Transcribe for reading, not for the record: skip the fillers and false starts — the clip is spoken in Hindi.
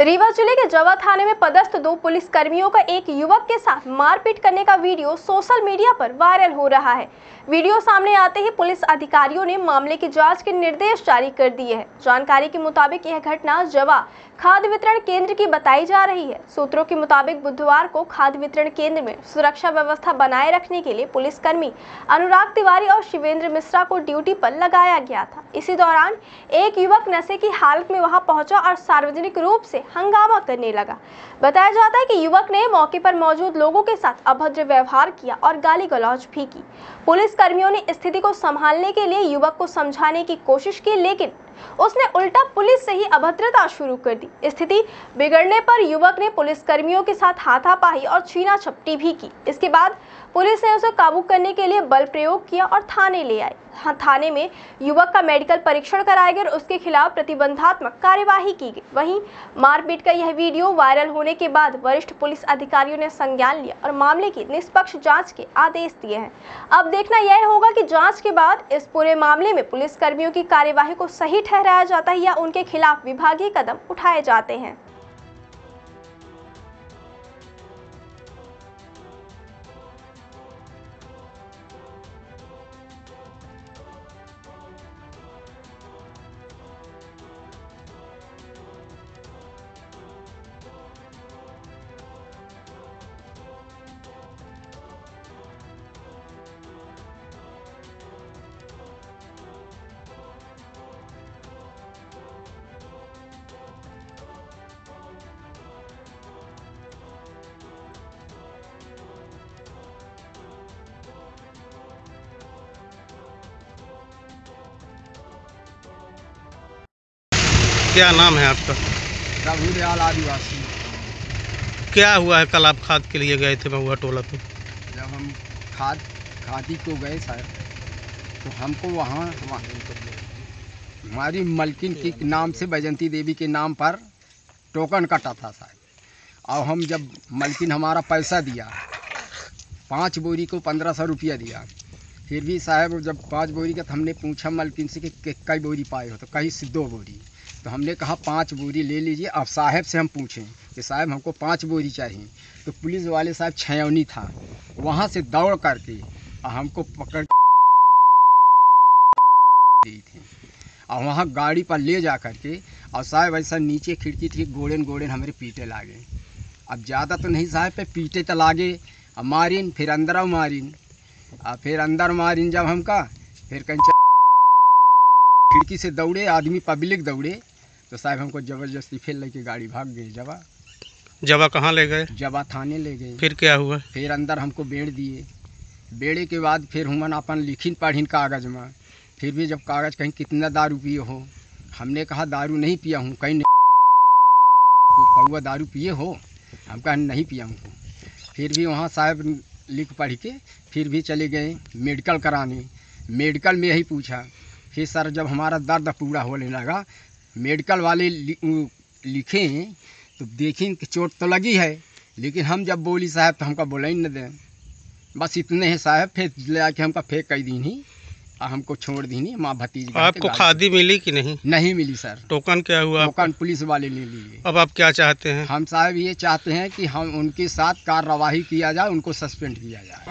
रीवा जिले के जवा थाने में पदस्थ 2 पुलिस कर्मियों का एक युवक के साथ मारपीट करने का वीडियो सोशल मीडिया पर वायरल हो रहा है। वीडियो सामने आते ही पुलिस अधिकारियों ने मामले की जांच के निर्देश जारी कर दिए हैं। जानकारी के मुताबिक यह घटना जवा खाद्य वितरण केंद्र की बताई जा रही है। सूत्रों के मुताबिक बुधवार को खाद्य वितरण केंद्र में सुरक्षा व्यवस्था बनाए रखने के लिए पुलिसकर्मी अनुराग तिवारी और शिवेंद्र मिश्रा को ड्यूटी पर लगाया गया था। इसी दौरान एक युवक नशे की हालत में वहां पहुंचा और सार्वजनिक रूप से हंगामा करने लगा। बताया जाता है कि युवक ने मौके पर मौजूद लोगों के साथ अभद्र व्यवहार किया और गाली गलौज भी की। पुलिस कर्मियों ने स्थिति को संभालने के लिए युवक को समझाने की कोशिश की, लेकिन उसने उल्टा पुलिस से ही अभद्रता शुरू कर दी। स्थिति बिगड़ने पर युवक ने पुलिस कर्मियों के साथ हाथापाई और छीना झपटी भी की। इसके बाद पुलिस ने उसे काबू करने के लिए बल प्रयोग किया और थाने ले आई। थाने में युवक का मेडिकल परीक्षण कराया गया और उसके खिलाफ प्रतिबंधात्मक कार्यवाही की गई। वहीं मारपीट का यह वीडियो वायरल होने के बाद वरिष्ठ पुलिस अधिकारियों ने संज्ञान लिया और मामले की निष्पक्ष जांच के आदेश दिए हैं। अब देखना यह होगा कि जांच के बाद इस पूरे मामले में पुलिस कर्मियों की कार्यवाही को सही ठहराया जाता है या उनके खिलाफ विभागीय कदम उठाए जाते हैं। क्या नाम है आपका? रघुदयाल आदिवासी। क्या हुआ है? कल आप खाद के लिए गए थे महुआ टोला पे। जब हम खादी को गए सर, तो हमको वहाँ हमारी मलकिन के नाम से बैजंती देवी के नाम पर टोकन कटा था साहब। और हम जब मलकिन हमारा पैसा दिया, 5 बोरी को 1500 रुपया दिया, फिर भी साहब जब 5 बोरी का हमने पूछा मलकिन से कि कई बोरी पाए हो, तो कहीं से 2 बोरी। तो हमने कहा 5 बोरी ले लीजिए। अब साहब से हम पूछें कि साहब हमको 5 बोरी चाहिए, तो पुलिस वाले साहब छयौनी था, वहाँ से दौड़ करके हमको पकड़ दी थी और वहाँ गाड़ी पर ले जा करके, और साहब ऐसा नीचे खिड़की थी, गोड़ेन गोड़ेन हमारे पीटे लागे। अब ज़्यादा तो नहीं साहब पे पीटे तो लागे, अब मारिन, फिर अंदर मारिन, और फिर अंदर मारिन। जब हमका फिर कहीं खिड़की से दौड़े आदमी, पब्लिक दौड़े, तो साहब हमको ज़बरदस्ती फिर लेके गाड़ी भाग गई। जवा कहाँ ले गए? जवा थाने ले गए। फिर क्या हुआ? फिर अंदर हमको बेड़ दिए। बेड़े के बाद फिर हम अपन लिखिन पढ़िन कागज़ में। फिर भी जब कागज़ कहीं कितना दारू पिए हो, हमने कहा दारू नहीं पिया हूँ। कहीं पौवा दारू पिए हो? हम कहा नहीं पिया हूँ। फिर भी वहाँ साहब लिख पढ़ के फिर भी चले गए मेडिकल कराने। मेडिकल में यही पूछा। फिर सर जब हमारा दर्द पूरा होने लगा, मेडिकल वाले लिखे हैं तो देखें कि चोट तो लगी है, लेकिन हम जब बोली साहब तो हमका बोला ही न दें। बस इतने हैं साहब। फिर ले आके हमका फेंक कर दी नहीं, हमको छोड़ दी नहीं। माँ भतीजी आपको खादी मिली कि नहीं? नहीं मिली सर। टोकन क्या हुआ? टोकन पुलिस वाले ले लिए। अब आप क्या चाहते हैं? हम साहब ये चाहते हैं कि हम उनके साथ कार्रवाई किया जाए, उनको सस्पेंड किया जाए।